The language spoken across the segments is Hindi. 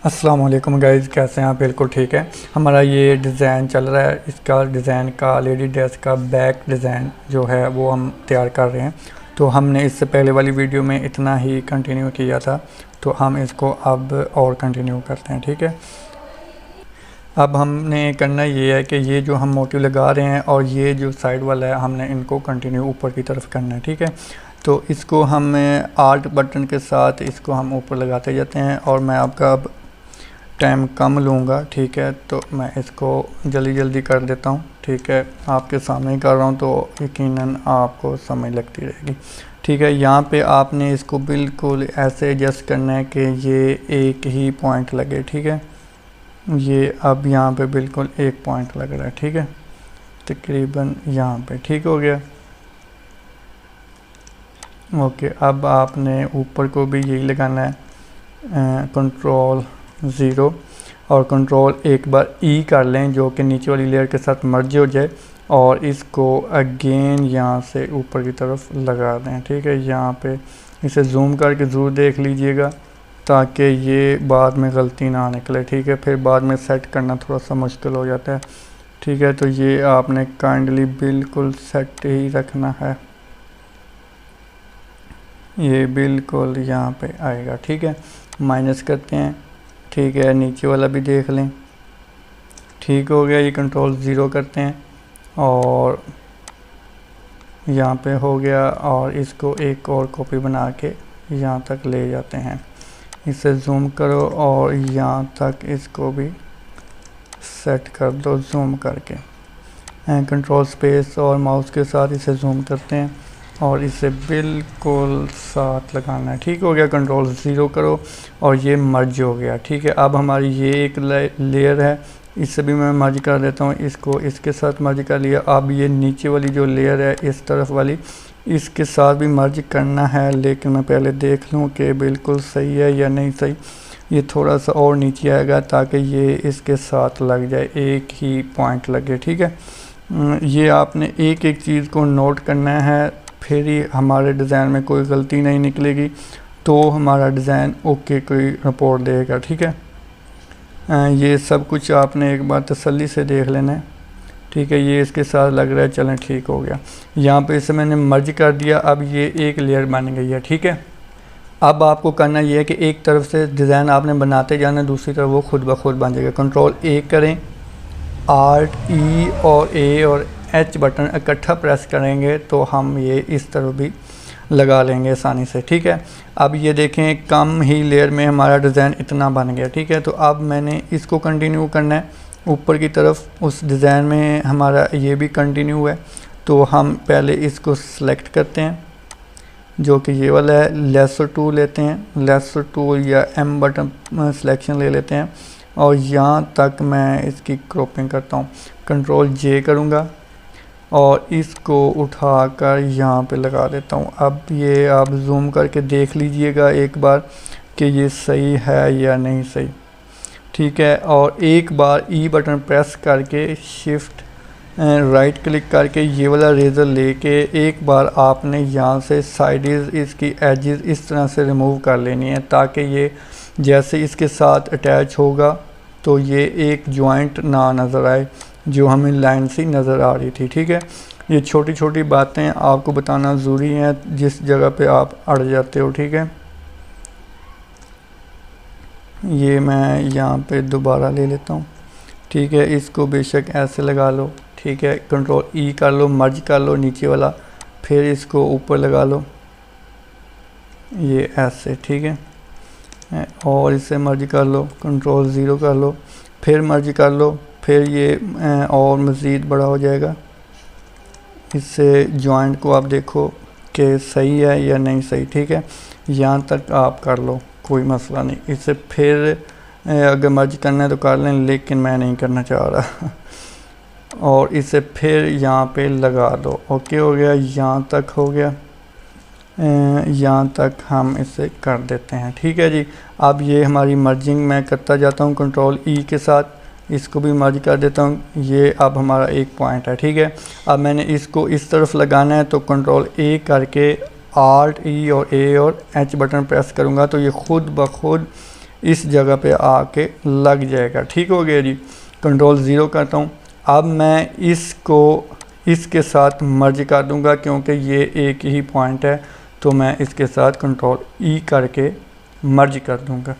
अस्सलाम वालेकुम गाइज़, कैसे हैं आप? बिल्कुल ठीक है। हमारा ये डिज़ाइन चल रहा है, इसका डिज़ाइन का लेडी ड्रेस का बैक डिज़ाइन जो है वो हम तैयार कर रहे हैं। तो हमने इससे पहले वाली वीडियो में इतना ही कंटिन्यू किया था, तो हम इसको अब और कंटिन्यू करते हैं। ठीक है, अब हमने करना ये है कि ये जो हम मोटिव लगा रहे हैं और ये जो साइड वाला है हमने इनको कंटिन्यू ऊपर की तरफ करना है। ठीक है, तो इसको हम आल्ट बटन के साथ इसको हम ऊपर लगाते जाते हैं और मैं आपका अब टाइम कम लूँगा। ठीक है, तो मैं इसको जल्दी जल्दी कर देता हूँ। ठीक है, आपके सामने कर रहा हूँ तो यकीनन आपको समझ लगती रहेगी। ठीक है, यहाँ पे आपने इसको बिल्कुल ऐसे एडजस्ट करना है कि ये एक ही पॉइंट लगे। ठीक है, ये अब यहाँ पे बिल्कुल एक पॉइंट लग रहा है। ठीक है, तकरीबन यहाँ पे ठीक हो गया। ओके, अब आपने ऊपर को भी यही लगाना है, कंट्रोल 0 और कंट्रोल एक बार ई कर लें जो कि नीचे वाली लेयर के साथ मर्ज हो जाए और इसको अगेन यहाँ से ऊपर की तरफ लगा दें। ठीक है, यहाँ पे इसे जूम करके ज़रूर देख लीजिएगा ताकि ये बाद में गलती ना निकले। ठीक है, फिर बाद में सेट करना थोड़ा सा मुश्किल हो जाता है। ठीक है, तो ये आपने काइंडली बिल्कुल सेट ही रखना है, ये बिल्कुल यहाँ पे आएगा। ठीक है, माइनस करते हैं। ठीक है, नीचे वाला भी देख लें, ठीक हो गया। ये कंट्रोल 0 करते हैं और यहाँ पे हो गया और इसको एक और कॉपी बना के यहाँ तक ले जाते हैं। इसे जूम करो और यहाँ तक इसको भी सेट कर दो जूम करके। कंट्रोल स्पेस और माउस के साथ इसे जूम करते हैं और इसे बिल्कुल साथ लगाना है। ठीक हो गया, कंट्रोल 0 करो और ये मर्ज हो गया। ठीक है, अब हमारी ये एक लेयर है, इससे भी मैं मर्ज कर देता हूँ, इसको इसके साथ मर्ज कर लिया। अब ये नीचे वाली जो लेयर है इस तरफ वाली, इसके साथ भी मर्ज करना है, लेकिन मैं पहले देख लूँ कि बिल्कुल सही है या नहीं सही। ये थोड़ा सा और नीचे आएगा ताकि ये इसके साथ लग जाए, एक ही पॉइंट लगे। ठीक है, ये आपने एक एक चीज़ को नोट करना है, फिर ही हमारे डिज़ाइन में कोई गलती नहीं निकलेगी, तो हमारा डिज़ाइन ओके कोई रिपोर्ट देगा। ठीक है, ये सब कुछ आपने एक बार तसल्ली से देख लेना है। ठीक है, ये इसके साथ लग रहा है, चलें ठीक हो गया। यहाँ पे इसे मैंने मर्ज कर दिया, अब ये एक लेयर बन गई है। ठीक है, अब आपको करना ये है कि एक तरफ से डिज़ाइन आपने बनाते जाना, दूसरी तरफ वो खुद ब खुद बन जाएगा। कंट्रोल ए करें, आल्ट ई और ए और एच बटन इकट्ठा प्रेस करेंगे तो हम ये इस तरफ भी लगा लेंगे आसानी से। ठीक है, अब ये देखें कम ही लेयर में हमारा डिज़ाइन इतना बन गया। ठीक है, तो अब मैंने इसको कंटिन्यू करना है ऊपर की तरफ, उस डिज़ाइन में हमारा ये भी कंटिन्यू है। तो हम पहले इसको सिलेक्ट करते हैं जो कि ये वाला है, लेसर टूल लेते हैं, लेसर टूल या एम बटन सिलेक्शन ले लेते हैं और यहाँ तक मैं इसकी क्रॉपिंग करता हूँ। कंट्रोल जे करूँगा और इसको उठाकर यहाँ पे लगा देता हूँ। अब ये आप जूम करके देख लीजिएगा एक बार कि ये सही है या नहीं सही। ठीक है, और एक बार ई बटन प्रेस करके शिफ्ट राइट क्लिक करके ये वाला रेज़र लेके एक बार आपने यहाँ से साइड्स इसकी एजेस इस तरह से रिमूव कर लेनी है ताकि ये जैसे इसके साथ अटैच होगा तो ये एक जॉइंट ना नज़र आए जो हमें लाइन सी नज़र आ रही थी। ठीक है, ये छोटी छोटी बातें आपको बताना ज़रूरी है जिस जगह पे आप अड़ जाते हो। ठीक है, ये मैं यहाँ पे दोबारा ले लेता हूँ। ठीक है, इसको बेशक ऐसे लगा लो। ठीक है, कंट्रोल ई कर लो, मर्ज कर लो नीचे वाला, फिर इसको ऊपर लगा लो ये ऐसे। ठीक है, और इसे मर्ज कर लो, कंट्रोल 0 कर लो, फिर मर्ज कर लो, फिर ये और मज़ीद बड़ा हो जाएगा। इससे जॉइंट को आप देखो कि सही है या नहीं सही। ठीक है, यहाँ तक आप कर लो, कोई मसला नहीं। इससे फिर अगर मर्ज करना है तो कर लें, लेकिन मैं नहीं करना चाह रहा और इसे फिर यहाँ पे लगा दो। ओके हो गया, यहाँ तक हो गया, यहाँ तक हम इसे कर देते हैं। ठीक है जी, अब ये हमारी मर्जिंग मैं करता जाता हूँ कंट्रोल ई के साथ, इसको भी मर्ज कर देता हूँ। ये अब हमारा एक पॉइंट है। ठीक है, अब मैंने इसको इस तरफ लगाना है तो कंट्रोल ए करके आल्ट ई और ए और एच बटन प्रेस करूँगा तो ये खुद ब खुद इस जगह पे आके लग जाएगा। ठीक हो गया जी। कंट्रोल 0 करता हूँ। अब मैं इसको इसके साथ मर्ज कर दूंगा क्योंकि ये एक ही पॉइंट है, तो मैं इसके साथ कंट्रोल ई करके मर्ज कर दूंगा।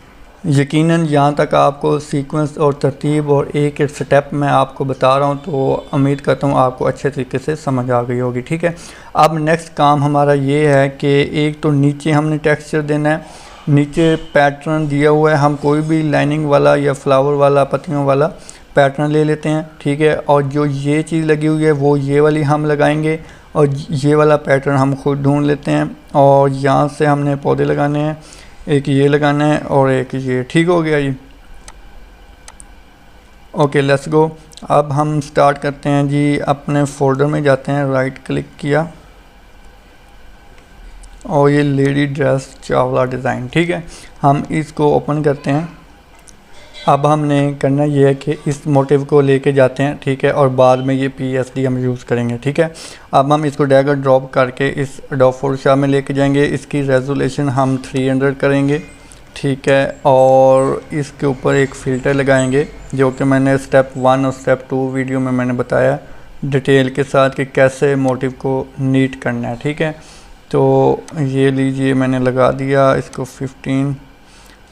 यकीनन यहाँ तक आपको सीक्वेंस और तरतीब और एक एक स्टेप मैं आपको बता रहा हूँ, तो उम्मीद करता हूँ आपको अच्छे तरीके से समझ आ गई होगी। ठीक है, अब नेक्स्ट काम हमारा ये है कि एक तो नीचे हमने टेक्सचर देना है, नीचे पैटर्न दिया हुआ है, हम कोई भी लाइनिंग वाला या फ्लावर वाला पत्तियों वाला पैटर्न ले लेते हैं। ठीक है, और जो ये चीज़ लगी हुई है वो ये वाली हम लगाएंगे और ये वाला पैटर्न हम खुद ढूंढ लेते हैं और यहाँ से हमने पौधे लगाने हैं, एक ये लगाना है और एक ये। ठीक हो गया जी। Okay, let's go. अब हम स्टार्ट करते हैं जी, अपने फोल्डर में जाते हैं, राइट क्लिक किया और ये लेडी ड्रेस चावला डिज़ाइन। ठीक है, हम इसको ओपन करते हैं। अब हमने करना ये है कि इस मोटिव को लेके जाते हैं। ठीक है, और बाद में ये PSD हम यूज़ करेंगे। ठीक है, अब हम इसको ड्रैग और ड्रॉप करके इस एडोब फोटोशॉप में लेके जाएंगे। इसकी रेजोल्यूशन हम 300 करेंगे। ठीक है, और इसके ऊपर एक फ़िल्टर लगाएंगे जो कि मैंने स्टेप 1 और स्टेप 2 वीडियो में मैंने बताया डिटेल के साथ कि कैसे मोटिव को नीट करना है। ठीक है, तो ये लीजिए मैंने लगा दिया, इसको 15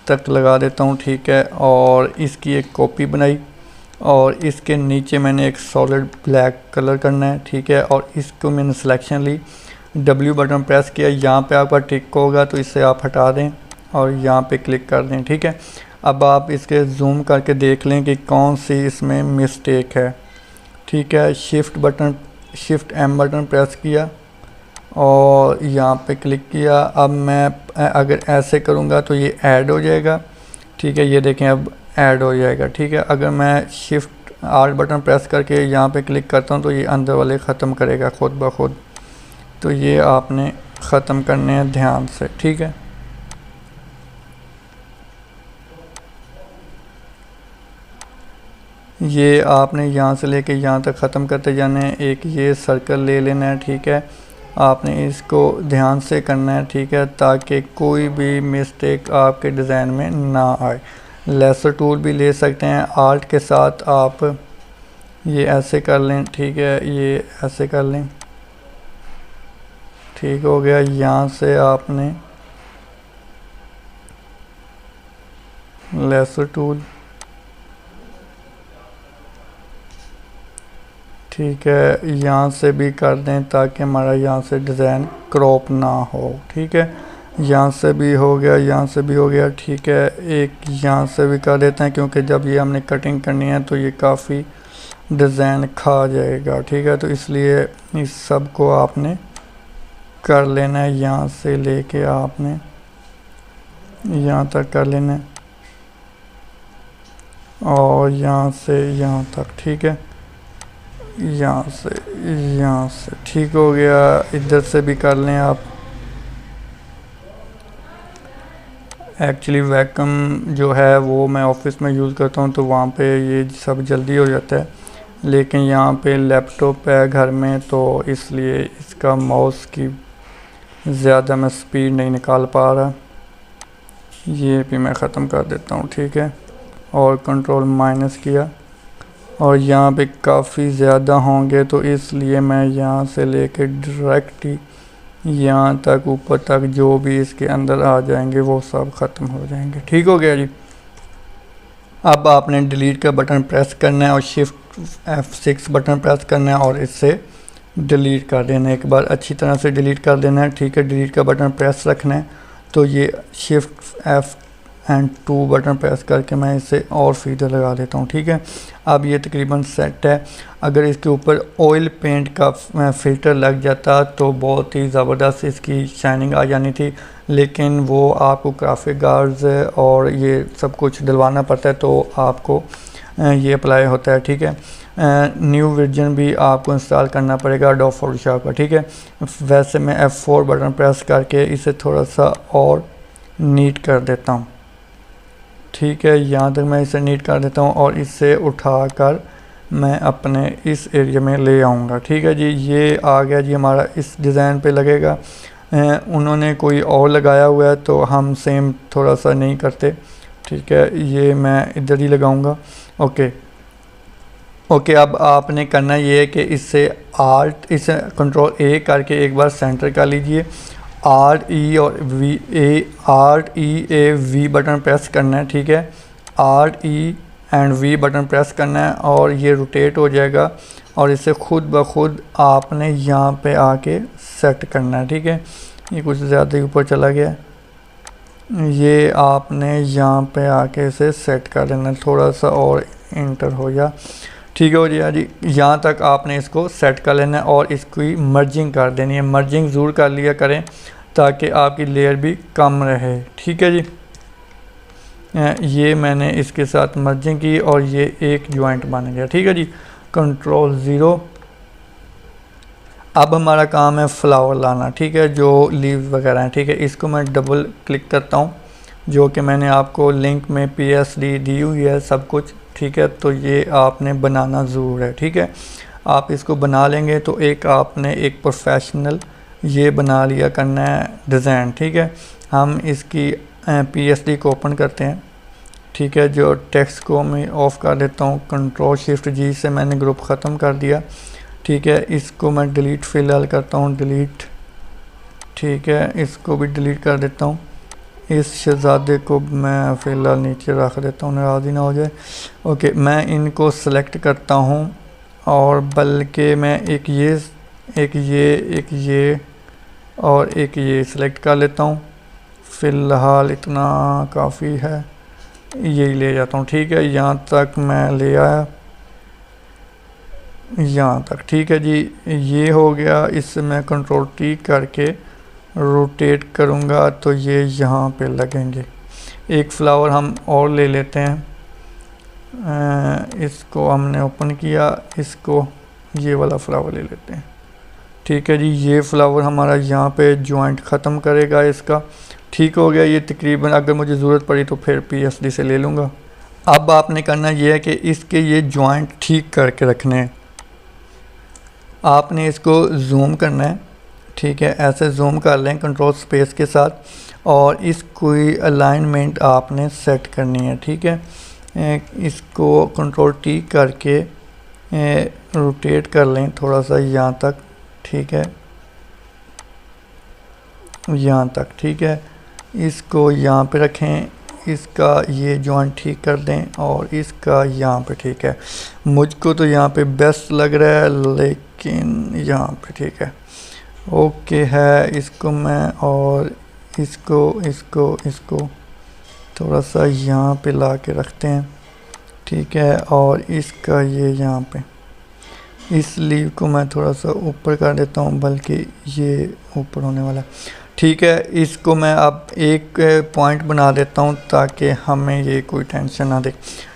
तक लगा देता हूँ। ठीक है, और इसकी एक कॉपी बनाई और इसके नीचे मैंने एक सॉलिड ब्लैक कलर करना है। ठीक है, और इसको मैंने सिलेक्शन ली, W बटन प्रेस किया, यहाँ पे आपका टिक होगा तो इसे आप हटा दें और यहाँ पे क्लिक कर दें। ठीक है, अब आप इसके जूम करके देख लें कि कौन सी इसमें मिस्टेक है। ठीक है, शिफ्ट M बटन प्रेस किया और यहाँ पे क्लिक किया। अब मैं अगर ऐसे करूँगा तो ये ऐड हो जाएगा। ठीक है, ये देखें अब ऐड हो जाएगा। ठीक है, अगर मैं शिफ्ट R बटन प्रेस करके यहाँ पे क्लिक करता हूँ तो ये अंदर वाले ख़त्म करेगा खुद ब खुद। तो ये आपने ख़त्म करने हैं ध्यान से। ठीक है, ये आपने यहाँ से लेके यहाँ तक ख़त्म करते जाना है। एक ये सर्कल ले लेना है। ठीक है, आपने इसको ध्यान से करना है। ठीक है, ताकि कोई भी मिस्टेक आपके डिज़ाइन में ना आए। लेसर टूल भी ले सकते हैं, आर्ट के साथ आप ये ऐसे कर लें। ठीक है, ये ऐसे कर लें। ठीक हो गया, यहाँ से आपने लेसर टूल, ठीक है, यहाँ से भी कर दें ताकि हमारा यहाँ से डिज़ाइन क्रॉप ना हो। ठीक है, यहाँ से भी हो गया, यहाँ से भी हो गया। ठीक है, एक यहाँ से भी कर देते हैं क्योंकि जब ये हमने कटिंग करनी है तो ये काफ़ी डिज़ाइन खा जाएगा। ठीक है, तो इसलिए इस सब को आपने कर लेना है, यहाँ से लेके आपने यहाँ तक कर लेना है और यहाँ से यहाँ तक। ठीक है, यहाँ से ठीक हो गया। इधर से भी कर लें आप। एक्चुअली वैक्यूम जो है वो मैं ऑफिस में यूज़ करता हूँ तो वहाँ पे ये सब जल्दी हो जाता है, लेकिन यहाँ पे लैपटॉप है घर में तो इसलिए इसका माउस की ज़्यादा मैं स्पीड नहीं निकाल पा रहा। ये भी मैं ख़त्म कर देता हूँ। ठीक है, और कंट्रोल माइनस किया और यहाँ पे काफ़ी ज़्यादा होंगे तो इसलिए मैं यहाँ से लेके डायरेक्ट ही यहाँ तक ऊपर तक जो भी इसके अंदर आ जाएंगे वो सब ख़त्म हो जाएंगे। ठीक हो गया जी। अब आपने डिलीट का बटन प्रेस करना है और शिफ्ट F6 बटन प्रेस करना है और इससे डिलीट कर देना है। एक बार अच्छी तरह से डिलीट कर देना है। ठीक है, डिलीट का बटन प्रेस रखना है तो ये शिफ्ट F2 बटन प्रेस करके मैं इसे और फीडर लगा देता हूँ। ठीक है, अब ये तकरीबन सेट है। अगर इसके ऊपर ऑयल पेंट का फ़िल्टर लग जाता तो बहुत ही ज़बरदस्त इसकी शाइनिंग आ जानी थी, लेकिन वो आपको ग्राफिक कार्ड्स और ये सब कुछ डलवाना पड़ता है तो आपको ये अप्लाई होता है। ठीक है, न्यू वर्जन भी आपको इंस्टॉल करना पड़ेगा एडोब फोटोशॉप का। ठीक है, वैसे मैं F4 बटन प्रेस करके इसे थोड़ा सा और नीट कर देता हूँ। ठीक है, यहाँ तक मैं इसे नीट कर देता हूँ और इसे उठाकर मैं अपने इस एरिया में ले आऊँगा। ठीक है जी, ये आ गया जी हमारा इस डिज़ाइन पे लगेगा। उन्होंने कोई और लगाया हुआ है तो हम सेम थोड़ा सा नहीं करते, ठीक है, ये मैं इधर ही लगाऊंगा। ओके ओके, अब आपने करना ये है कि इससे इसे कंट्रोल ए करके एक बार सेंटर कर लीजिए। आर ई और V A, R E A V button press करना है, ठीक है, R E and V button press करना है और ये रोटेट हो जाएगा और इसे खुद ब खुद आपने यहाँ पे आके सेट करना है, ठीक है। ये कुछ ज़्यादा ही ऊपर चला गया, ये आपने यहाँ पे आके इसे सेट कर लेना है, थोड़ा सा और इंटर हो जा, ठीक हो गया जी। यहाँ तक आपने इसको सेट कर लेना है और इसकी मर्जिंग कर देनी है। मर्जिंग ज़रूर कर लिया करें ताकि आपकी लेयर भी कम रहे, ठीक है जी। ये मैंने इसके साथ मर्जिंग की और ये एक जॉइंट बन गया, ठीक है जी। कंट्रोल 0। अब हमारा काम है फ्लावर लाना, ठीक है, जो लीव वगैरह हैं, ठीक है। इसको मैं डबल क्लिक करता हूँ, जो कि मैंने आपको लिंक में PSD दी हुई है सब कुछ, ठीक है। तो ये आपने बनाना ज़रूर है, ठीक है। आप इसको बना लेंगे तो एक आपने एक प्रोफेशनल ये बना लिया करना है डिज़ाइन, ठीक है। हम इसकी PSD को ओपन करते हैं, ठीक है। जो टेक्स्ट को मैं ऑफ़ कर देता हूँ, कंट्रोल शिफ्ट G से मैंने ग्रुप ख़त्म कर दिया, ठीक है। इसको मैं डिलीट फ़िलहाल करता हूँ, डिलीट, ठीक है। इसको भी डिलीट कर देता हूँ। इस शहज़ादे को मैं फ़िलहाल नीचे रख देता हूँ, नाराज़ ही ना हो जाए। ओके, मैं इनको सेलेक्ट करता हूँ और बल्कि मैं एक ये और एक ये सिलेक्ट कर लेता हूँ। फ़िलहाल इतना काफ़ी है, यही ले जाता हूँ, ठीक है। यहाँ तक मैं ले आया, यहाँ तक, ठीक है जी। ये हो गया। इससे मैं कंट्रोल T करके रोटेट करूँगा तो ये यहाँ पे लगेंगे। एक फ्लावर हम और ले लेते हैं, इसको हमने ओपन किया, इसको ये वाला फ्लावर ले लेते हैं, ठीक है जी। ये फ्लावर हमारा यहाँ पे जॉइंट ख़त्म करेगा इसका, ठीक हो गया। ये तकरीबन अगर मुझे ज़रूरत पड़ी तो फिर PSD से ले लूँगा। अब आपने करना ये है कि इसके ये जॉइंट ठीक करके रखने हैं। आपने इसको जूम करना है, ठीक है, ऐसे जूम कर लें कंट्रोल स्पेस के साथ और इसको अलाइनमेंट आपने सेट करनी है, ठीक है। इसको कंट्रोल T करके रोटेट कर लें थोड़ा सा यहाँ तक, ठीक है, यहाँ तक, ठीक है। इसको यहाँ पे रखें, इसका ये जॉइंट ठीक कर दें और इसका यहाँ पे, ठीक है। मुझको तो यहाँ पे बेस्ट लग रहा है, लेकिन यहाँ पे ठीक है, ओके है। इसको मैं और इसको थोड़ा सा यहाँ पे ला के रखते हैं, ठीक है। और इसका ये यहाँ पे इस लीव को मैं थोड़ा सा ऊपर कर देता हूँ, बल्कि ये ऊपर होने वाला, ठीक है। इसको मैं अब एक पॉइंट बना देता हूँ ताकि हमें ये कोई टेंशन ना दे,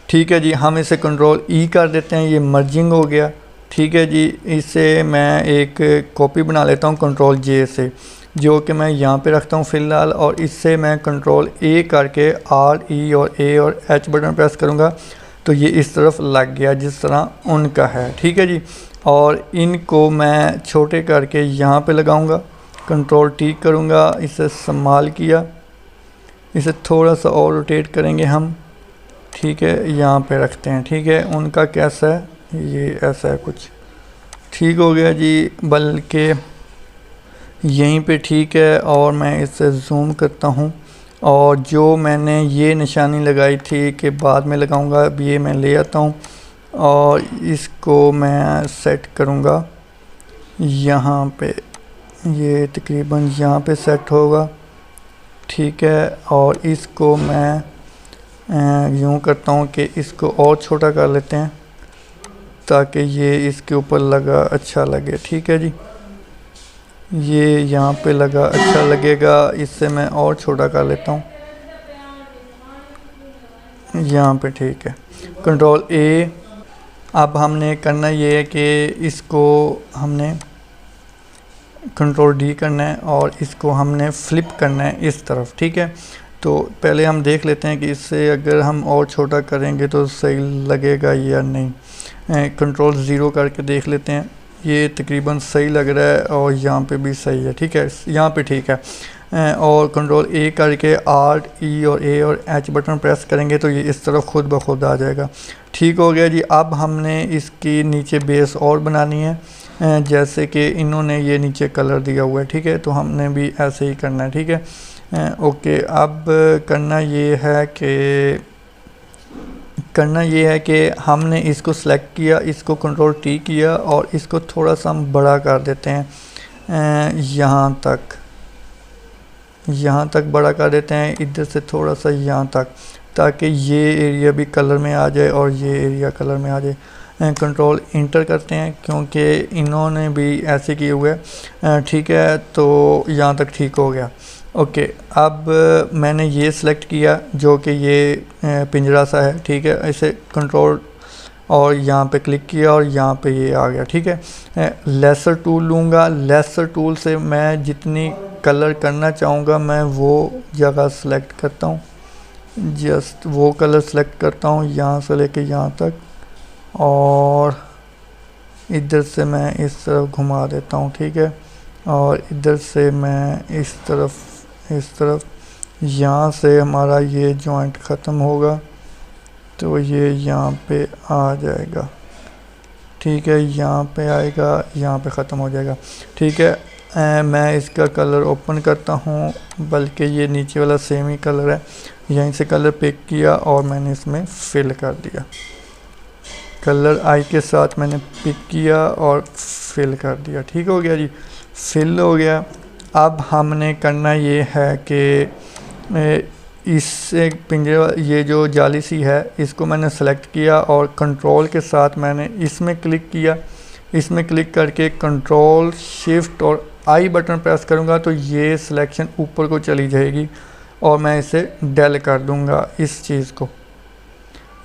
ठीक है जी। हम इसे कंट्रोल E कर देते हैं, ये मर्जिंग हो गया, ठीक है जी। इसे मैं एक कॉपी बना लेता हूँ कंट्रोल J से, जो कि मैं यहाँ पे रखता हूँ फ़िलहाल, और इससे मैं कंट्रोल A करके R E और A और H बटन प्रेस करूँगा तो ये इस तरफ लग गया जिस तरह उनका है, ठीक है जी। और इनको मैं छोटे करके यहाँ पे लगाऊंगा, कंट्रोल T करूँगा, इसे संभाल किया, इसे थोड़ा सा और रोटेट करेंगे हम, ठीक है, यहाँ पे रखते हैं, ठीक है। उनका कैसा है, ये ऐसा है कुछ, ठीक हो गया जी, बल्कि यहीं पे ठीक है। और मैं इसे जूम करता हूँ और जो मैंने ये निशानी लगाई थी कि बाद में लगाऊंगा, अब ये मैं ले आता हूँ और इसको मैं सेट करूँगा यहाँ पे, ये तकरीबन यहाँ पे सेट होगा, ठीक है। और इसको मैं यूँ करता हूँ कि इसको और छोटा कर लेते हैं ताकि ये इसके ऊपर लगा अच्छा लगे, ठीक है जी। ये यहाँ पे लगा अच्छा लगेगा, इससे मैं और छोटा कर लेता हूँ यहाँ पे, ठीक है। Control A। अब हमने करना ये है कि इसको हमने कंट्रोल D करना है और इसको हमने फ्लिप करना है इस तरफ, ठीक है। तो पहले हम देख लेते हैं कि इससे अगर हम और छोटा करेंगे तो सही लगेगा या नहीं। कंट्रोल 0 करके देख लेते हैं, ये तकरीबन सही लग रहा है और यहाँ पे भी सही है, ठीक है, यहाँ पे ठीक है। और कंट्रोल ए करके आर्ट ई और ए और एच बटन प्रेस करेंगे तो ये इस तरफ खुद ब खुद आ जाएगा। ठीक हो गया जी। अब हमने इसकी नीचे बेस और बनानी है, जैसे कि इन्होंने ये नीचे कलर दिया हुआ है, ठीक है, तो हमने भी ऐसे ही करना है, ठीक है। ओके, अब करना ये है कि हमने इसको सेलेक्ट किया, इसको कंट्रोल टी किया और इसको थोड़ा सा हम बड़ा कर देते हैं, यहाँ तक बड़ा कर देते हैं, इधर से थोड़ा सा यहाँ तक, ताकि ये एरिया भी कलर में आ जाए और ये एरिया कलर में आ जाए। कंट्रोल इंटर करते हैं क्योंकि इन्होंने भी ऐसे किए हुए हैं, ठीक है, तो यहाँ तक ठीक हो गया। ओके, अब मैंने ये सिलेक्ट किया जो कि ये पिंजरा सा है, ठीक है, इसे कंट्रोल और यहाँ पे क्लिक किया और यहाँ पे ये आ गया, ठीक है। लेसर टूल लूँगा, लेसर टूल से मैं जितनी कलर करना चाहूँगा मैं वो जगह सेलेक्ट करता हूँ, जस्ट वो कलर सेलेक्ट करता हूँ यहाँ से लेके यहाँ तक, और इधर से मैं इस तरफ घुमा देता हूँ, ठीक है, और इधर से मैं इस तरफ यहाँ से हमारा ये जॉइंट ख़त्म होगा तो ये यहाँ पे आ जाएगा, ठीक है, यहाँ पे आएगा, यहाँ पे ख़त्म हो जाएगा, ठीक है। मैं इसका कलर ओपन करता हूँ, बल्कि ये नीचे वाला सेम ही कलर है, यहीं से कलर पिक किया और मैंने इसमें फिल कर दिया, कलर आई के साथ मैंने पिक किया और फिल कर दिया, ठीक हो गया जी, फिल हो गया। अब हमने करना ये है कि इससे पिंजरे ये जो जाली सी है इसको मैंने सेलेक्ट किया और कंट्रोल के साथ मैंने इसमें क्लिक किया, इसमें क्लिक करके कंट्रोल शिफ्ट और आई बटन प्रेस करूँगा तो ये सिलेक्शन ऊपर को चली जाएगी और मैं इसे डेल कर दूँगा, इस चीज़ को,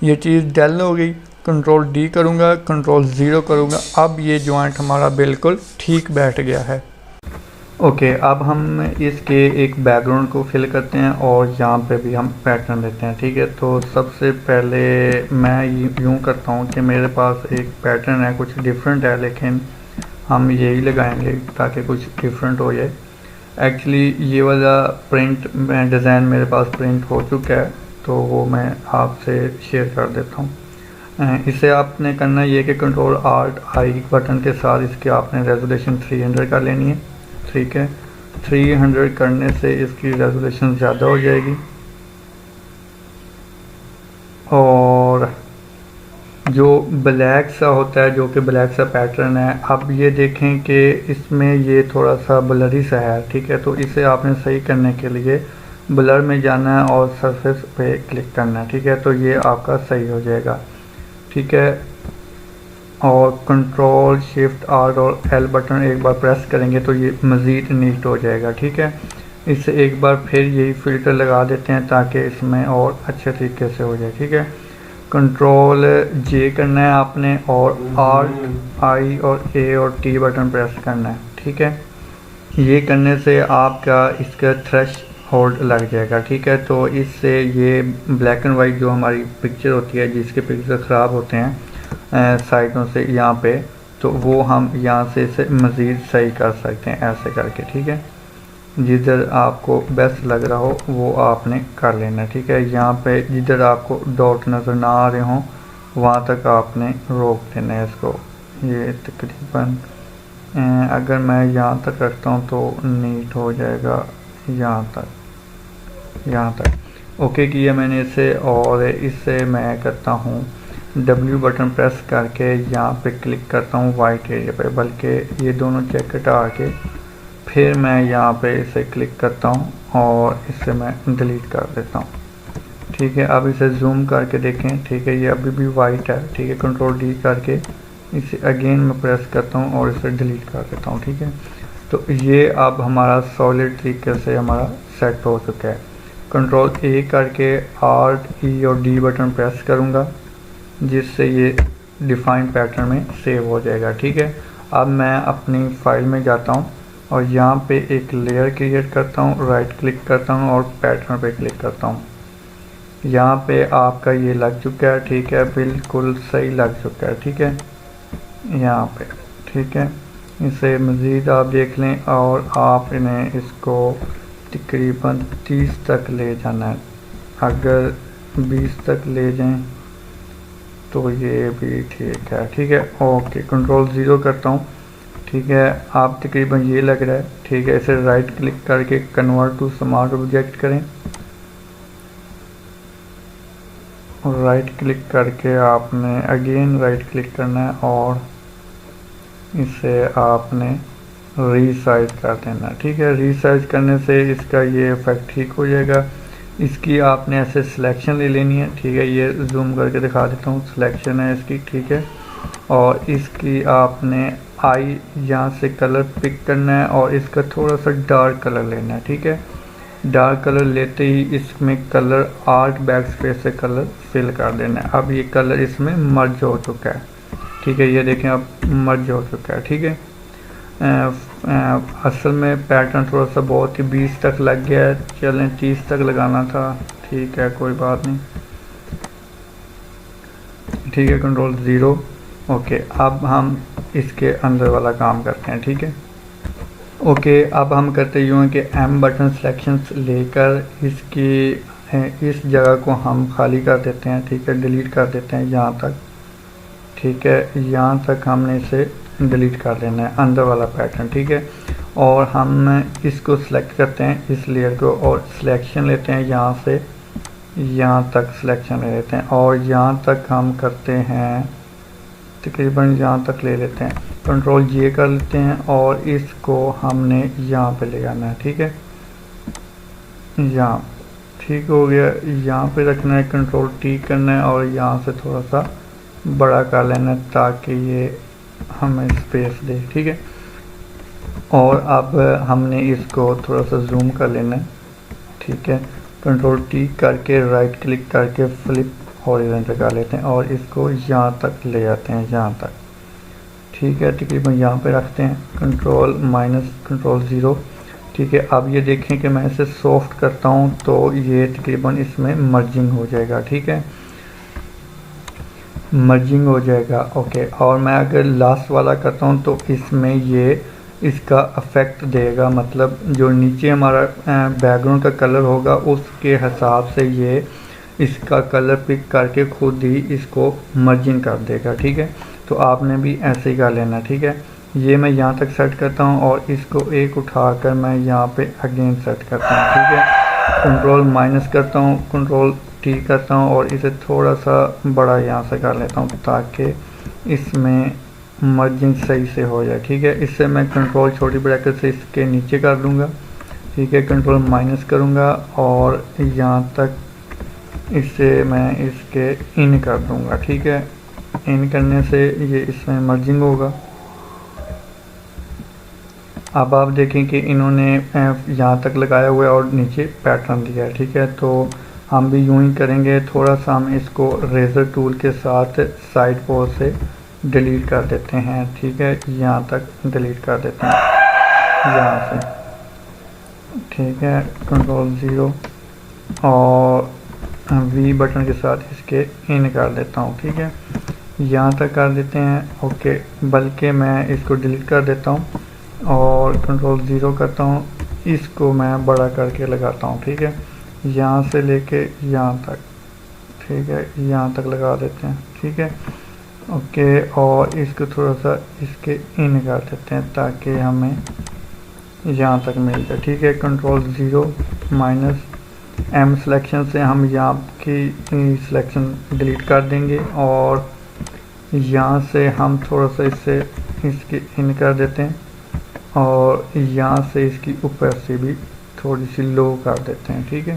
ये चीज़ डेल हो गई। कंट्रोल डी करूँगा, कंट्रोल 0 करूँगा, अब ये जॉइंट हमारा बिल्कुल ठीक बैठ गया है। ओके, अब हम इसके एक बैकग्राउंड को फिल करते हैं और यहाँ पे भी हम पैटर्न देते हैं, ठीक है। तो सबसे पहले मैं यूँ करता हूँ कि मेरे पास एक पैटर्न है, कुछ डिफरेंट है, लेकिन हम यही लगाएंगे ताकि कुछ डिफरेंट हो जाए। एक्चुअली ये वाला प्रिंट डिज़ाइन मेरे पास प्रिंट हो चुका है तो वो मैं आपसे शेयर कर देता हूँ। इसे आपने करना ये कि कंट्रोल आर्ट आई बटन के साथ इसकी आपने रेजोल्यूशन 300 कर लेनी है, ठीक है। 300 करने से इसकी रेजोल्यूशन ज़्यादा हो जाएगी और जो ब्लैक सा होता है, जो कि ब्लैक सा पैटर्न है, अब ये देखें कि इसमें ये थोड़ा सा ब्लरी सा है, ठीक है। तो इसे आपने सही करने के लिए ब्लर में जाना है और सरफेस पे क्लिक करना है, ठीक है, तो ये आपका सही हो जाएगा, ठीक है। और कंट्रोल शिफ्ट आर और एल बटन एक बार प्रेस करेंगे तो ये मज़ीद नीट हो जाएगा, ठीक है। इसे एक बार फिर यही फ़िल्टर लगा देते हैं ताकि इसमें और अच्छे तरीके से हो जाए, ठीक है। कंट्रोल जे करना है आपने और आर्ट आई और ए और टी बटन प्रेस करना है, ठीक है। ये करने से आपका इसका थ्रेश होल्ड लग जाएगा, ठीक है। तो इससे ये ब्लैक एंड वाइट जो हमारी पिक्चर होती है, जिसके पिक्चर ख़राब होते हैं साइडों से यहाँ पे, तो वो हम यहाँ से इसे मज़ीद सही कर सकते हैं ऐसे करके, ठीक है। जिधर आपको बेस्ट लग रहा हो वो आपने कर लेना, ठीक है। यहाँ पे जिधर आपको डॉट नज़र ना आ रहे हों वहाँ तक आपने रोक देना है इसको। ये तकरीबन अगर मैं यहाँ तक रखता हूँ तो नीट हो जाएगा, यहाँ तक ओके किया मैंने इसे। और इससे मैं करता हूँ W बटन प्रेस करके यहाँ पे क्लिक करता हूँ वाइट एरिया पे, बल्कि ये दोनों चेक हटा के फिर मैं यहाँ पे इसे क्लिक करता हूँ और इसे मैं डिलीट कर देता हूँ, ठीक है। अब इसे जूम करके देखें, ठीक है, ये अभी भी वाइट है, ठीक है। कंट्रोल डी करके इसे अगेन मैं प्रेस करता हूँ और इसे डिलीट कर देता हूँ, ठीक है। तो ये अब हमारा सॉलिड तरीके से हमारा सेट हो चुका है। कंट्रोल ए करके आर्ट ई और डी बटन प्रेस करूँगा जिससे ये डिफाइन पैटर्न में सेव हो जाएगा, ठीक है। अब मैं अपनी फाइल में जाता हूँ और यहाँ पे एक लेयर क्रिएट करता हूँ, राइट क्लिक करता हूँ और पैटर्न पे क्लिक करता हूँ। यहाँ पे आपका ये लग चुका है, ठीक है, बिल्कुल सही लग चुका है, ठीक है, यहाँ पे, ठीक है। इसे मज़ीद आप देख लें और आप इन्हें इसको तकरीबन 30 तक ले जाना है। अगर 20 तक ले जाएं तो ये भी ठीक है। ठीक है, ओके, कंट्रोल 0 करता हूँ। ठीक है, आप तकरीबन ये लग रहा है। ठीक है, इसे राइट क्लिक करके कन्वर्ट टू स्मार्ट ऑब्जेक्ट करें। राइट क्लिक करके आपने अगेन राइट क्लिक करना है और इसे आपने रीसाइज कर देना। ठीक है, रीसाइज करने से इसका ये इफेक्ट ठीक हो जाएगा। इसकी आपने ऐसे सिलेक्शन ले लेनी है। ठीक है, ये जूम करके दिखा देता हूँ, सिलेक्शन है इसकी। ठीक है, और इसकी आपने आई यहाँ से कलर पिक करना है और इसका थोड़ा सा डार्क कलर लेना है। ठीक है, डार्क कलर लेते ही इसमें कलर आर्ट बैक स्पेस से कलर फिल कर देना है। अब ये कलर इसमें मर्ज हो चुका है। ठीक है, ये देखें अब मर्ज हो चुका है। ठीक है, असल में पैटर्न थोड़ा सा बहुत ही 20 तक लग गया है। चलें 30 तक लगाना था। ठीक है, कोई बात नहीं। ठीक है, कंट्रोल 0। ओके, अब हम इसके अंदर वाला काम करते हैं। ठीक है, ओके, अब हम करते यूँ हैं कि एम बटन सिलेक्शंस लेकर इसकी इस जगह को हम खाली कर देते हैं। ठीक है, डिलीट कर देते हैं यहाँ तक। ठीक है, यहाँ तक हमने इसे डिलीट कर देना है, अंदर वाला पैटर्न। ठीक है, और हम इसको सिलेक्ट करते हैं, इस लेयर को, और सिलेक्शन लेते हैं यहाँ से यहाँ तक सिलेक्शन ले लेते हैं और यहाँ तक हम करते हैं, तकरीबन यहाँ तक ले लेते हैं। कंट्रोल J कर लेते हैं और इसको हमने यहाँ पे ले आना है। ठीक है, यहाँ ठीक हो गया। यहाँ पे रखना है, कंट्रोल T करना है और यहाँ से थोड़ा सा बड़ा कर लेना है ताकि ये हमें स्पेस दे। ठीक है, और अब हमने इसको थोड़ा सा जूम कर लेना है। ठीक है, कंट्रोल T करके राइट क्लिक करके फ्लिप हॉरिजॉन्टल कर लेते हैं और इसको यहाँ तक ले आते हैं, यहाँ तक। ठीक है, तकरीबन यहाँ पे रखते हैं, कंट्रोल 0। ठीक है, अब ये देखें कि मैं इसे सॉफ्ट करता हूँ तो ये तकरीबन इसमें मर्जिंग हो जाएगा। ठीक है, मर्जिंग हो जाएगा। ओके, और मैं अगर लास्ट वाला करता हूँ तो इसमें ये इसका अफेक्ट देगा, मतलब जो नीचे हमारा बैकग्राउंड का कलर होगा उसके हिसाब से ये इसका कलर पिक करके खुद ही इसको मर्जिंग कर देगा। ठीक है, तो आपने भी ऐसे ही कर लेना। ठीक है, ये मैं यहाँ तक सेट करता हूँ और इसको एक उठाकर मैं यहाँ पे अगेन सेट करता हूँ। ठीक है, कंट्रोल - करता हूँ, कंट्रोल T करता हूँ और इसे थोड़ा सा बड़ा यहाँ से कर लेता हूँ ताकि इसमें मर्जिंग सही से हो जाए। ठीक है, इससे मैं कंट्रोल छोटी ब्रैकेट से इसके नीचे कर दूँगा। ठीक है, कंट्रोल - करूँगा और यहाँ तक इसे मैं इसके इन कर दूँगा। ठीक है, इन करने से ये इसमें मर्जिंग होगा। अब आप देखें कि इन्होंने यहाँ तक लगाया हुआ है और नीचे पैटर्न दिया है। ठीक है, तो हम भी यूं ही करेंगे। थोड़ा सा हम इसको रेज़र टूल के साथ साइड पोज से डिलीट कर देते हैं। ठीक है, यहाँ तक डिलीट कर देते हैं यहाँ से। ठीक है, कंट्रोल 0 और V बटन के साथ इसके इन कर देता हूँ। ठीक है, यहाँ तक कर देते हैं। ओके, बल्कि मैं इसको डिलीट कर देता हूँ और कंट्रोल 0 करता हूँ, इसको मैं बड़ा करके लगाता हूँ। ठीक है, यहाँ से लेके यहाँ तक। ठीक है, यहाँ तक लगा देते हैं। ठीक है, ओके, और इसको थोड़ा सा इसके इन कर देते हैं ताकि हमें यहाँ तक मिल जाए। ठीक है, कंट्रोल 0 -M सिलेक्शन से हम यहाँ की सिलेक्शन डिलीट कर देंगे और यहाँ से हम थोड़ा सा इससे इसके इन कर देते हैं और यहाँ से इसकी ओपेसिटी भी थोड़ी सी लो कर देते हैं। ठीक है,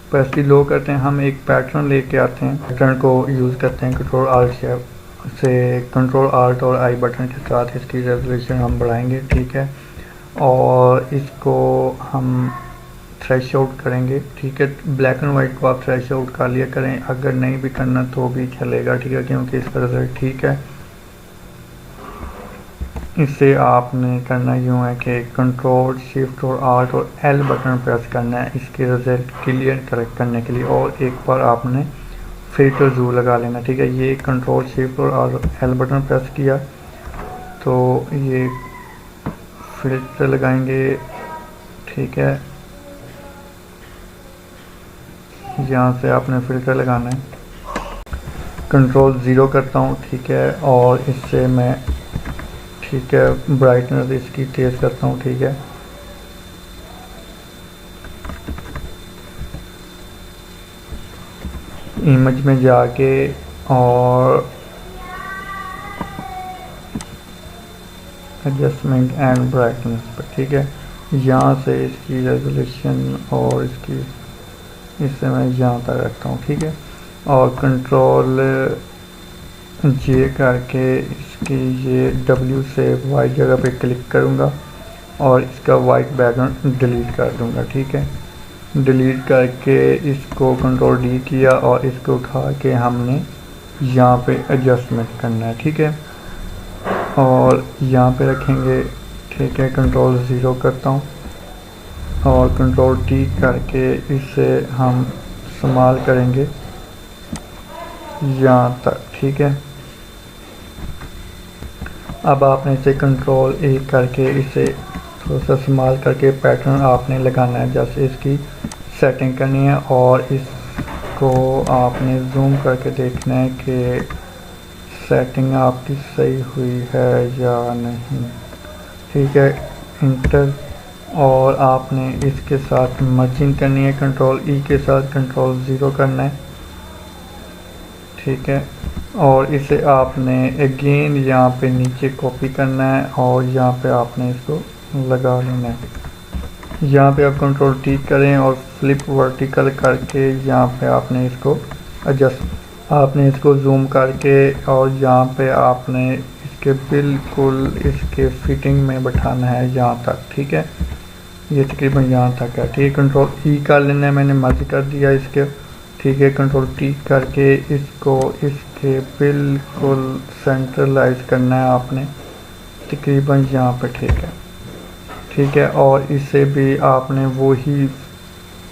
ओपेसिटी लो करते हैं। हम एक पैटर्न लेके आते हैं, पैटर्न को यूज़ करते हैं कंट्रोल आल्ट से, कंट्रोल आल्ट और आई बटन के साथ इसकी रेजोल्यूशन हम बढ़ाएंगे। ठीक है, और इसको हम थ्रेश आउट करेंगे। ठीक है, ब्लैक एंड वाइट को आप थ्रेश आउट कर लिया करें, अगर नहीं भी करना तो भी चलेगा। ठीक है, क्योंकि इसका रिजल्ट ठीक है। इसे आपने करना यूँ है कि कंट्रोल शिफ्ट और आल्ट और एल बटन प्रेस करना है इसके रिजल्ट क्लियर करेक्ट करने के लिए, और एक बार आपने फिल्टर जू लगा लेना। ठीक है, ये कंट्रोल शिफ्ट और एल बटन प्रेस किया तो ये फिल्टर लगाएंगे। ठीक है, यहाँ से आपने फ़िल्टर लगाना है। कंट्रोल 0 करता हूँ, ठीक है, और इससे मैं, ठीक है, ब्राइटनेस इसकी तेज़ करता हूँ, ठीक है। इमेज में जाके और एडजस्टमेंट एंड ब्राइटनेस पर, ठीक है, यहाँ से इसकी रेजोल्यूशन और इसकी, इससे मैं यहाँ तक रखता हूँ, ठीक है। और कंट्रोल जे करके इसकी ये W से वाइट जगह पे क्लिक करूँगा और इसका वाइट बैकग्राउंड डिलीट कर दूँगा, ठीक है। डिलीट करके इसको कंट्रोल D किया और इसको उठा के हमने यहाँ पे एडजस्टमेंट करना है, ठीक है, और यहाँ पे रखेंगे, ठीक है। कंट्रोल 0 करता हूँ और कंट्रोल T करके इसे हम इस्तेमाल करेंगे यहाँ तक, ठीक है। अब आपने इसे कंट्रोल A करके इसे थोड़ा सा इस्तेमाल करके पैटर्न आपने लगाना है, जैसे इसकी सेटिंग करनी है और इसको आपने जूम करके देखना है कि सेटिंग आपकी सही हुई है या नहीं, ठीक है। इंटर, और आपने इसके साथ मर्जिंग करनी है, कंट्रोल E के साथ कंट्रोल 0 करना है, ठीक है। और इसे आपने अगेन यहाँ पे नीचे कॉपी करना है और यहाँ पे आपने इसको लगा लेना है। यहाँ पे आप कंट्रोल T करें और फ्लिप वर्टिकल करके यहाँ पे आपने इसको एडजस्ट, आपने इसको जूम करके और यहाँ पे आपने इसके बिल्कुल इसके फिटिंग में बैठाना है यहाँ तक, ठीक है। ये तकरीबन यहाँ तक है, ठीक है। कंट्रोल E कर लेना है, मैंने मर्ज कर दिया इसके, ठीक है। कंट्रोल T करके इसको इसके बिल्कुल सेंट्रलाइज करना है आपने, तकरीबन यहाँ पे, ठीक है, ठीक है। और इसे भी आपने वही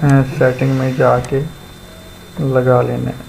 सेटिंग में जाके लगा लेना है।